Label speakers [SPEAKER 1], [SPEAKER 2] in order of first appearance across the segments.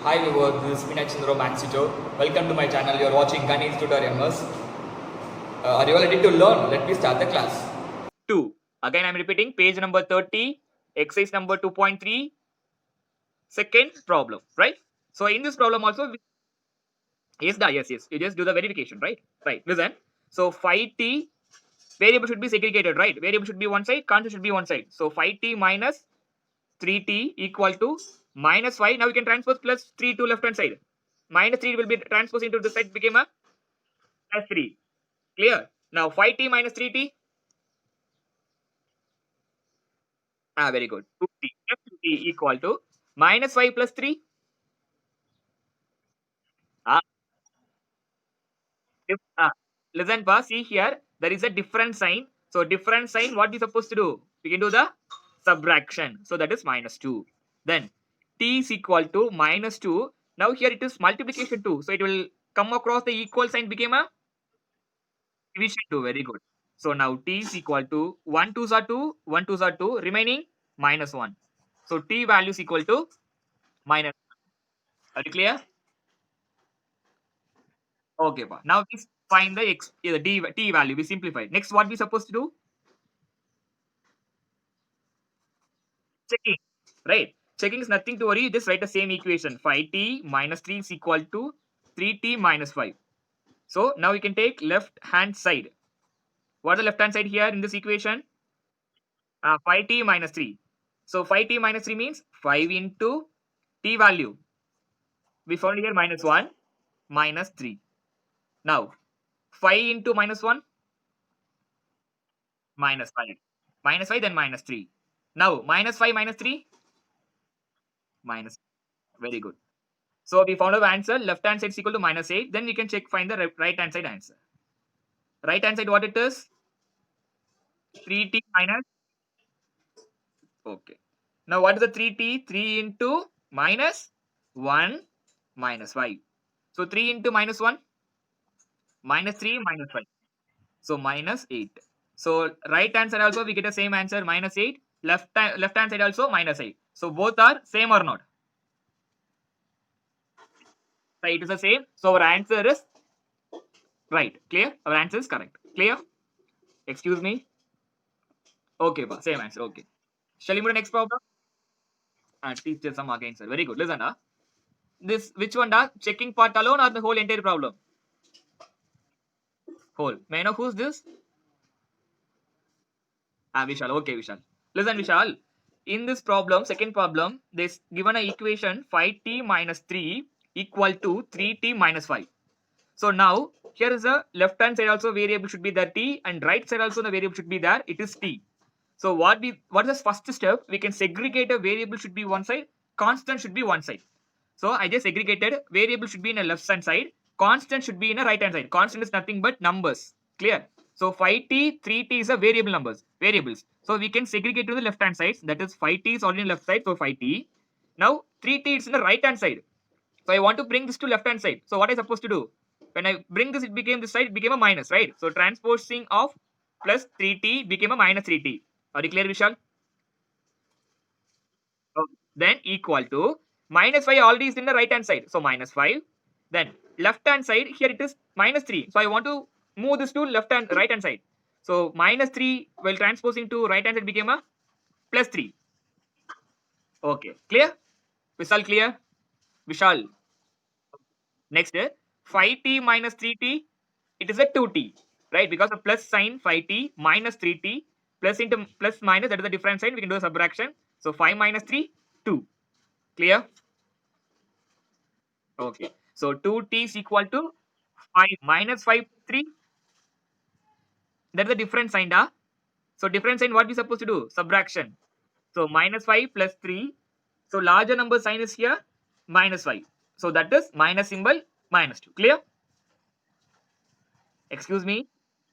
[SPEAKER 1] Hi viewers, this is Meenakshi Chandra Maxito. Welcome to my channel. You are watching Ganesh Tutorials. Are you all ready to learn? Let me start the class. 2. Again, I am repeating page number 30, exercise number 2.3, second problem, right? So, in this problem also, yes. You just do the verification, right? Right. Listen. So, 5t variable should be segregated, right? Variable should be one side, constant should be one side. So, 5t minus 3t equal to minus 5. Now, you can transpose plus 3 to left hand side. Minus 3 will be transposed into the side, became a plus 3. Clear? Now 5t minus 3t. Very good. 2t f2t equal to minus 5 plus 3. Ah, if, listen, pa, see here, there is a different sign. So different sign, what we supposed to do? We can do the subtraction. So that is minus 2. Then t is equal to minus 2. Now here it is multiplication 2. So it will come across the equal sign, became a division 2. Very good. So now t is equal to 1 2s are 2, 1 2s are 2, remaining minus 1. So t value is equal to minus. Are you clear? Okay, pa. Now we find the t value. We simplify. Next, what we supposed to do? Checking. Right. Checking is nothing to worry. Just write the same equation. 5t minus 3 is equal to 3t minus 5. So now we can take left hand side. What is the left hand side here in this equation? 5t minus 3. So 5t minus 3 means 5 into t value. We found here minus 1 minus 3. Now 5 into minus 1 minus 5. Minus 5 then minus 3. Now minus 5 minus 3 minus. Very good. So we found our answer. Left hand side is equal to minus 8. Then we can check find the right hand side answer. Right hand side what it is? 3t minus. Okay. Now what is the 3t? 3 into minus 1 minus 5. So 3 into minus 1 minus 3 minus 5. So minus 8. So right hand side also we get the same answer minus 8. Left hand side also minus 8. So both are same or not? Right, it is the same. So our answer is right. Clear? Our answer is correct. Clear? Excuse me. Okay, same answer. Okay. Shall we move to the next problem? Teach some again, sir. Very good. Listen, this which one, checking part alone or the whole entire problem? Whole. May I know who's this? Vishal. Okay, Vishal. Listen, Vishal. In this problem, second problem, there's given an equation 5t minus 3 equal to 3t minus 5. So now here is a left hand side also variable should be there t and right side also the variable should be there. It is t. So what is the first step? We can segregate a variable should be one side, constant should be one side. So I just segregated variable should be in a left hand side, constant should be in a right hand side. Constant is nothing but numbers. Clear? So 5t, 3t is a variable variables. So we can segregate to the left hand side. That is 5t is already in left side, so 5t. Now 3t is in the right hand side. So I want to bring this to left hand side. So what I supposed to do? When I bring this, it became this side, it became a minus, right? So transposing of plus 3t became a minus 3t. Are you clear, Vishal? Then equal to minus 5 already is in the right hand side. So minus 5. Then left hand side, here it is minus 3. So I want to move this to right hand side. So minus 3 while transposing to right hand side became a plus 3. Okay. Clear? Vishal clear? Vishal. Next, 5t minus 3t, it is a 2t, right? Because of plus sign 5t minus 3t plus into plus minus, that is the different sign. We can do a subtraction. So 5 minus 3, 2. Clear? Okay. So 2t is equal to 5 minus 5, 3. That is the different sign, da. So different sign, what we supposed to do? Subtraction. So minus 5 plus 3. So larger number sign is here, minus 5. So that is minus symbol, minus 2. Clear? Excuse me.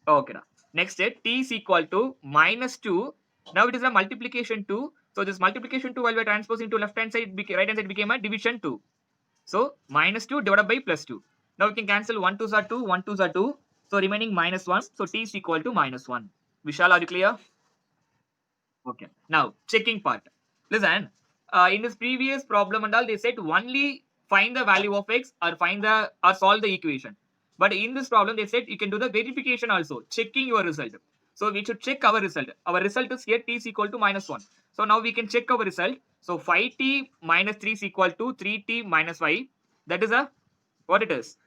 [SPEAKER 1] Okay. Now. Next, t is equal to minus 2. Now it is a multiplication 2. So this multiplication 2 while we are transposing to left hand side, right hand side became a division 2. So minus 2 divided by plus 2. Now we can cancel 1 2s are 2, 1 2s are 2. So remaining minus 1. So t is equal to minus 1. Vishal, are you clear? Okay. Now checking part. Listen, in this previous problem and all, they said only find the value of x or solve the equation. But in this problem, they said you can do the verification also, checking your result. So we should check our result. Our result is here t is equal to -1. So now we can check our result. So 5t minus 3 is equal to 3t minus 5. That is a what it is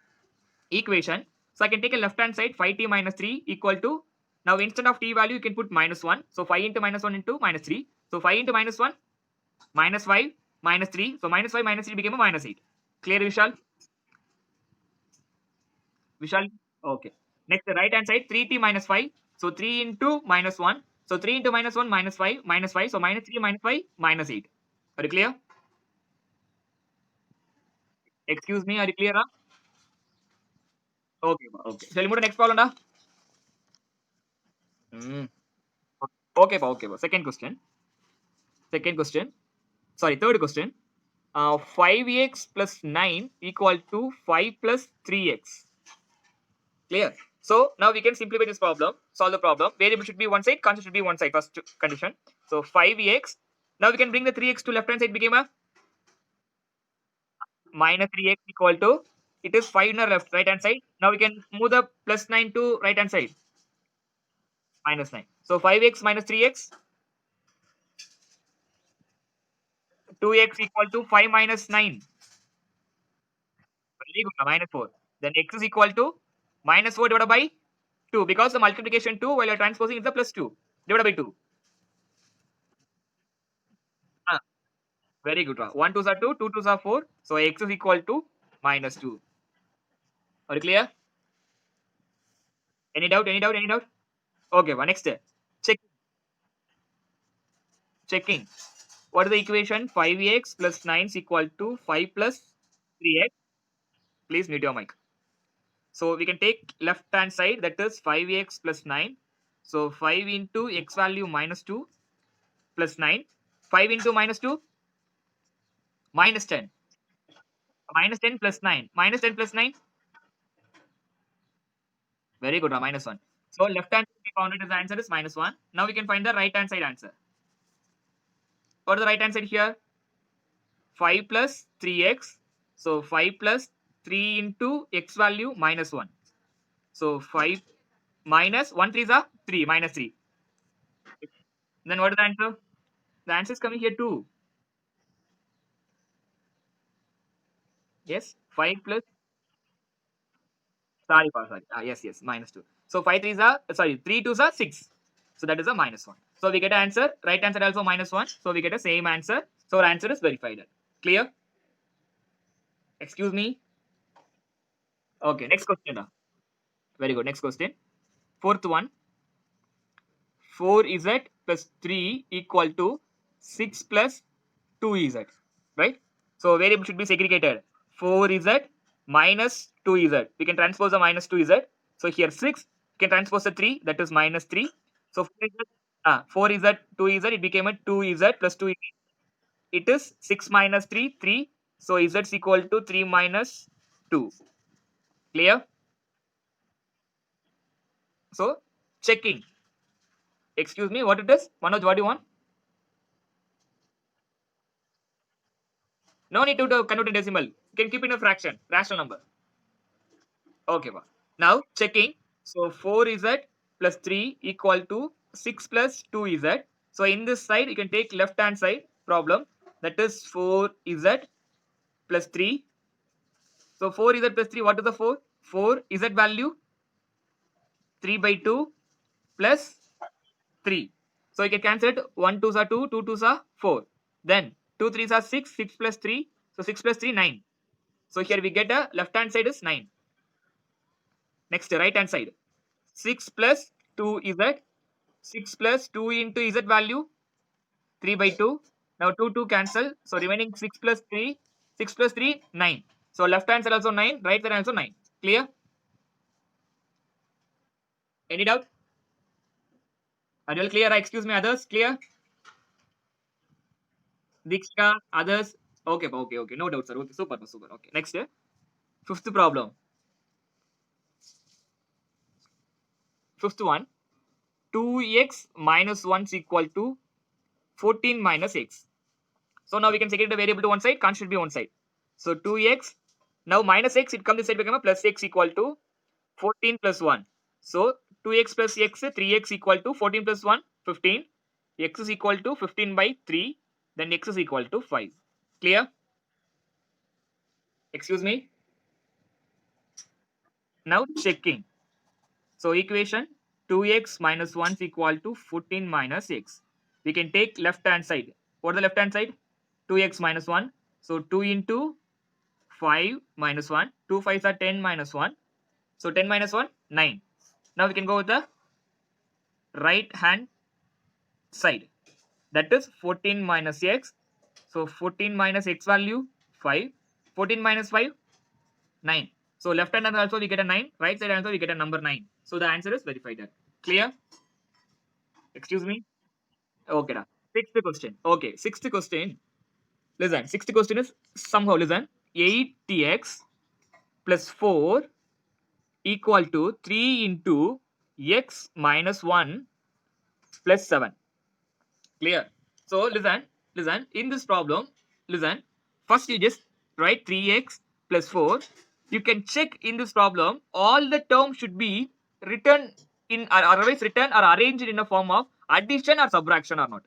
[SPEAKER 1] equation. So I can take a left hand side 5t minus 3 equal to, now instead of t value you can put -1. So 5 into -1 into -3. So 5 into -1 -5 -3. So -5 -3 became a -8. Clear, Vishal? Vishal? Okay. Next, the right hand side 3t minus 5. So 3 into -1. So 3 into -1 -5. So -3 -5 -8. Are you clear? Excuse me, are you clear? Okay. Okay. Shall we move to next problem? Hmm. Okay. Okay. Second question. Sorry, third question. 5x plus 9 equal to 5 plus 3x. Clear? So now we can simplify this problem, solve the problem. Variable should be one side, constant should be one side, first condition. So 5x. Now we can bring the 3x to left hand side, became a minus 3x equal to, it is 5 in the left, right hand side. Now we can move the plus 9 to right hand side, minus 9. So 5x minus 3x, 2x equal to 5 minus 9. Very good, minus 4. Then x is equal to minus 4 divided by 2, because the multiplication 2 while you're transposing is the plus 2 divided by 2. Very good. 1 2s are 2, 2 2s are 4. So x is equal to minus 2. Are you clear? Any doubt? Any doubt? Any doubt? Okay, next. Check. Checking. What is the equation? 5x plus 9 is equal to 5 plus 3x. Please mute your mic. So we can take left hand side, that is 5x plus 9. So 5 into x value minus 2 plus 9. 5 into minus 2 minus 10. Minus 10 plus 9. Minus 10 plus 9. Very good, minus 1. So left hand side we found it as the answer is -1. Now we can find the right hand side answer. What is the right hand side here? 5 plus 3x. So 5 plus 3 into x value minus 1. So 5 minus 1 3 is a 3, minus 3. Then what is the answer? The answer is coming here too. Yes, 5 plus, sorry, yes, minus 2. So 5 3 is a, sorry, 3 2 is a 6. So that is a -1. So we get an answer. Right answer also -1. So we get a same answer. So our answer is verified. Clear? Excuse me. Okay, next question. Very good. Next question. Fourth one. 4z plus 3 equal to 6 plus 2z. Right? So variable should be segregated. 4z minus 2z. We can transpose the minus 2z. So here 6 can transpose the 3, that is minus 3. So 4z 2z, it became a 2z plus 2z. It is 6 minus 3, 3. So z is equal to 3 minus 2. Clear? So checking. Excuse me, what it is? Manoj, what do you want? No need to convert to decimal. You can keep it in a fraction, rational number. Okay, now checking. So 4z plus 3 equal to 6 plus 2z. So in this side, you can take left hand side problem. That is 4z plus 3. So 4z plus 3, what is the 4? 4z value 3 by 2 plus 3. So you can cancel it. 1 2s are 2, 2 2s are 4. Then 2 3s are 6, 6 plus 3. So 6 plus 3, 9. So here we get a left hand side is 9. Next, right hand side. 6 plus 2 z. 6 plus 2 into z value 3 by 2. Now 2 2 cancel. So remaining 6 plus 3. 6 plus 3, 9. So left hand side also 9. Right side also 9. Clear? Any doubt? Are you all clear? Excuse me, others? Clear? Diksha, others? Okay. No doubt, sir. Okay, super. Okay, next. Fifth problem. Fifth one. 2x minus 1 is equal to 14 minus x. So now we can segregate the variable to one side, constant should be one side. So 2x. Now minus x, it comes this side become a plus x equal to 14 plus 1. So 2x plus x, 3x equal to 14 plus 1, 15. X is equal to 15 by 3. Then x is equal to 5. Clear? Excuse me. Now checking. So equation 2x minus 1 is equal to 14 minus x. We can take left hand side. What is the left hand side? 2x minus 1. So 2 into 5 minus 1. 2 5s are 10 minus 1. So 10 minus 1, 9. Now we can go with the right hand side. That is 14 minus x. So 14 minus x value 5. 14 minus 5, 9. So left hand also we get a 9. Right side also we get a number 9. So the answer is verified. Clear? Excuse me. Okay. Da. Sixth question. Okay. Sixth question. Listen. Sixth question is somehow listen. 8x plus 4 equal to 3 into x minus 1 plus 7. Clear? So listen. Listen. In this problem, listen. First you just write 3x plus 4. You can check in this problem all the terms should be written in or otherwise written or arranged in a form of addition or subtraction or not.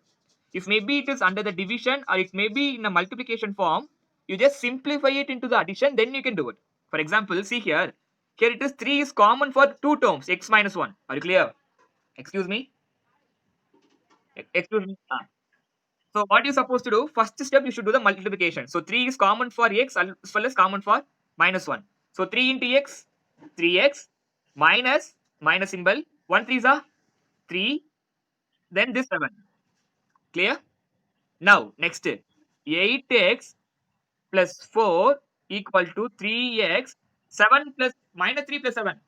[SPEAKER 1] If maybe it is under the division or it may be in a multiplication form, you just simplify it into the addition, then you can do it. For example, see here. Here it is 3 is common for two terms, x minus 1. Are you clear? Excuse me? Excuse me. So what you're supposed to do, first step you should do the multiplication. So 3 is common for x as well as common for minus 1. So 3 into x, 3x minus symbol, 1 3s are 3, then this 7. Clear? Now next 8x plus 4 equal to 3x 7 plus minus 3 plus 7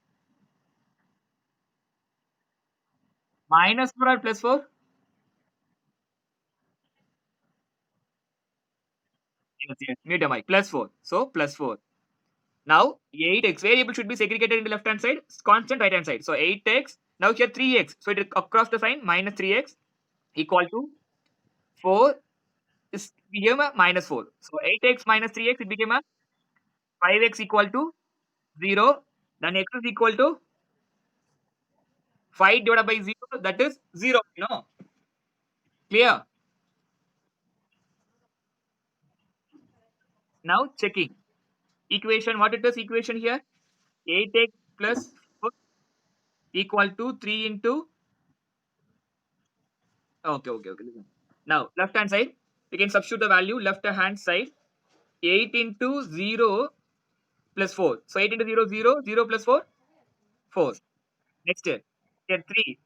[SPEAKER 1] minus 4 or plus 4. Yes, mute your mic. Plus 4. So plus 4. Now 8x variable should be segregated in the left hand side, constant right hand side. So 8x. Now here 3x. So it across the sign minus 3x equal to 4 is became a minus 4. So 8x minus 3x it became a 5x equal to 0. Then x is equal to 5 divided by 0, that is 0. Clear? Now checking. Equation, what it is equation here? 8x plus 4 equal to 3 into. Okay. Listen. Now left hand side, we can substitute the value left hand side. 8 into 0 plus 4. So 8 into 0, 0, 0 plus 4, 4. Next here 3.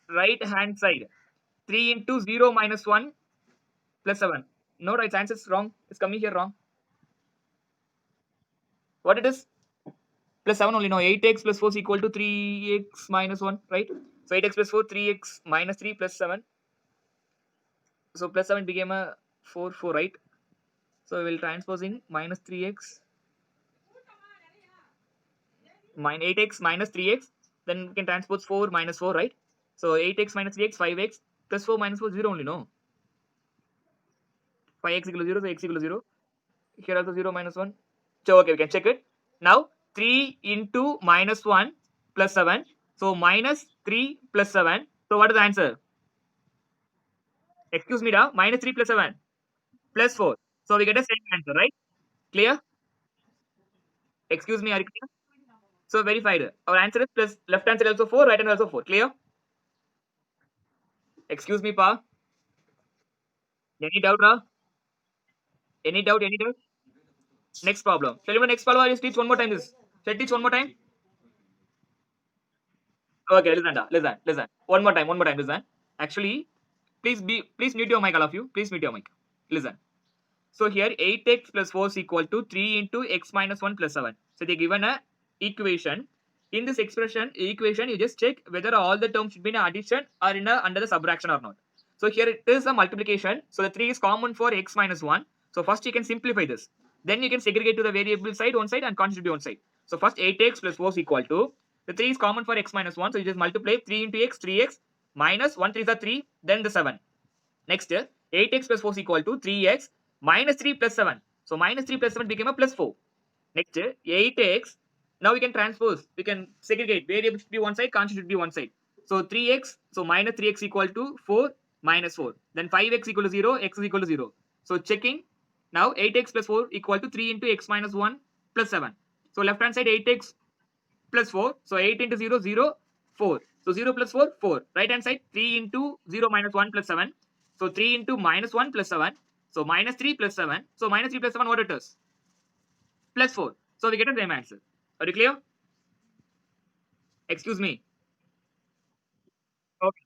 [SPEAKER 1] Right hand side. 3 into 0 minus 1 plus 7. No, right answer is wrong. It's coming here wrong. What it is? Plus 7 only. No, 8x plus 4 is equal to 3x minus 1, right? So 8x plus 4, 3x minus 3 plus 7. So plus 7 became a 4, 4, right? So we will transposing minus 3x, minus 8x minus 3x. Then we can transpose 4 minus 4, right? So 8x minus 3x, 5x plus 4 minus 4, 0 only, no? 5x equal to 0, so x equal to 0. Here also 0 minus 1. So okay, we can check it. Now 3 into minus 1 plus 7. So minus 3 plus 7. So what is the answer? Excuse me, da. Minus 3 plus 7 plus 4. So we get a same answer, right? Clear? Excuse me, are you clear? So verified. Our answer is plus left hand side also 4, right hand also 4. Clear? Excuse me, pa. Any doubt, Ra? Any doubt? Any doubt? Next problem. Shall we next problem? I'll just teach one more time this. Shall I teach one more time? Okay, listen, da. Listen. One more time, listen. Actually, please mute your mic, all of you. Please mute your mic. Listen. So here 8x plus 4 is equal to 3 into x minus 1 plus 7. So they given a equation. In this equation, you just check whether all the terms should be in addition or in under the subtraction or not. So here it is a multiplication. So the 3 is common for x minus 1. So first you can simplify this. Then you can segregate to the variable side one side and constant be one side. So first 8x plus 4 is equal to, the 3 is common for x minus 1. So you just multiply 3 into x, 3x minus 1 3 is 3, then the 7. Next 8x plus 4 is equal to 3x minus 3 plus 7. So minus 3 plus 7 became a plus 4. Next, 8x. Now we can transpose. We can segregate. Variable should be one side, constant should be one side. So 3x. So minus 3x equal to 4 minus 4. Then 5x equal to 0. X is equal to 0. So checking. Now 8x plus 4 equal to 3 into x minus 1 plus 7. So left hand side 8x plus 4. So 8 into 0, 0, 4. So 0 plus 4, 4. Right hand side 3 into 0 minus 1 plus 7. So 3 into minus 1 plus 7. So minus 3 plus 7. So minus 3 plus 7, what it is? Plus 4. So we get the same answer. Are you clear? Excuse me. Okay.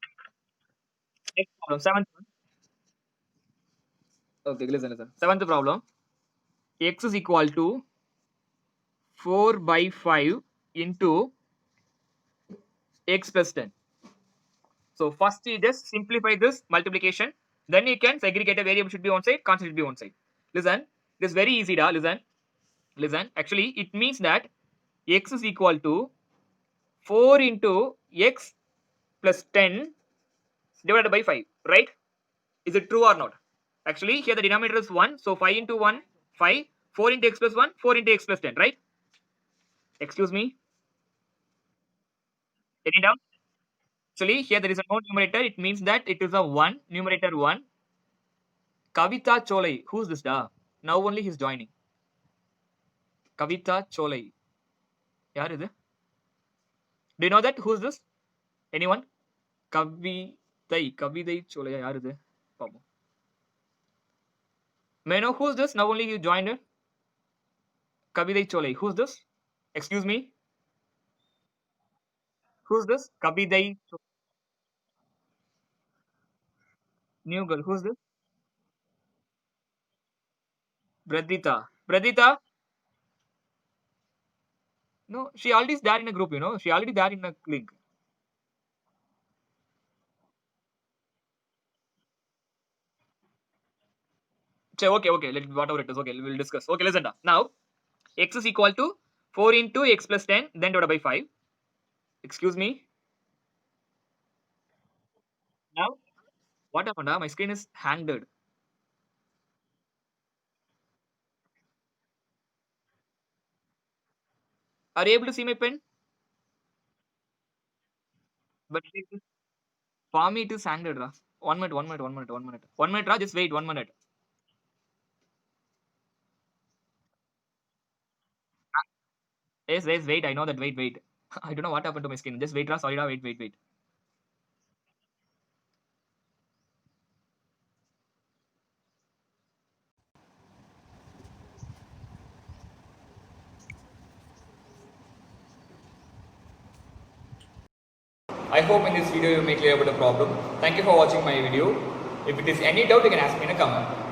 [SPEAKER 1] Next problem. Seventh one. Okay, listen. Seventh problem. X is equal to 4 by 5 into x plus 10. So first you just simplify this multiplication. Then you can segregate a variable should be one side, constant should be one side. Listen, this is very easy, da. Listen. Actually, it means that x is equal to 4 into x plus 10 divided by 5, right? Is it true or not? Actually, here the denominator is 1. So 5 into 1, 5. 4 into x plus 1, 4 into x plus 10, right? Excuse me. Any doubt? Actually, here there is a no numerator. It means that it is a 1, numerator 1. Kavita Cholai. Who's this da? Now only he's joining. Kavita Cholai. Yaar is it? Do you know that? Who's this? Anyone? Kavitai Cholai. Yaar is it? May I know who's this? Now only you joined it. Kavitai Cholai. Who's this? Excuse me. Who's this? Kavitai. New girl. Who's this? Bradita. Bradita? No, she already is there in a group, you know. She already there in a link. Okay. Whatever it is. Okay, we'll discuss. Okay, listen. Now, x is equal to 4 into x plus 10, then divided by 5. Excuse me. Now, what happened? My screen is hanged. Are you able to see my pen? But for me, it is hanged. 1 minute. 1 minute, just wait 1 minute. Yes, wait. I know that. Wait. I don't know what happened to my screen. Just wait, sorry, wait. I hope in this video you make clear about the problem. Thank you for watching my video. If it is any doubt, you can ask me in a comment.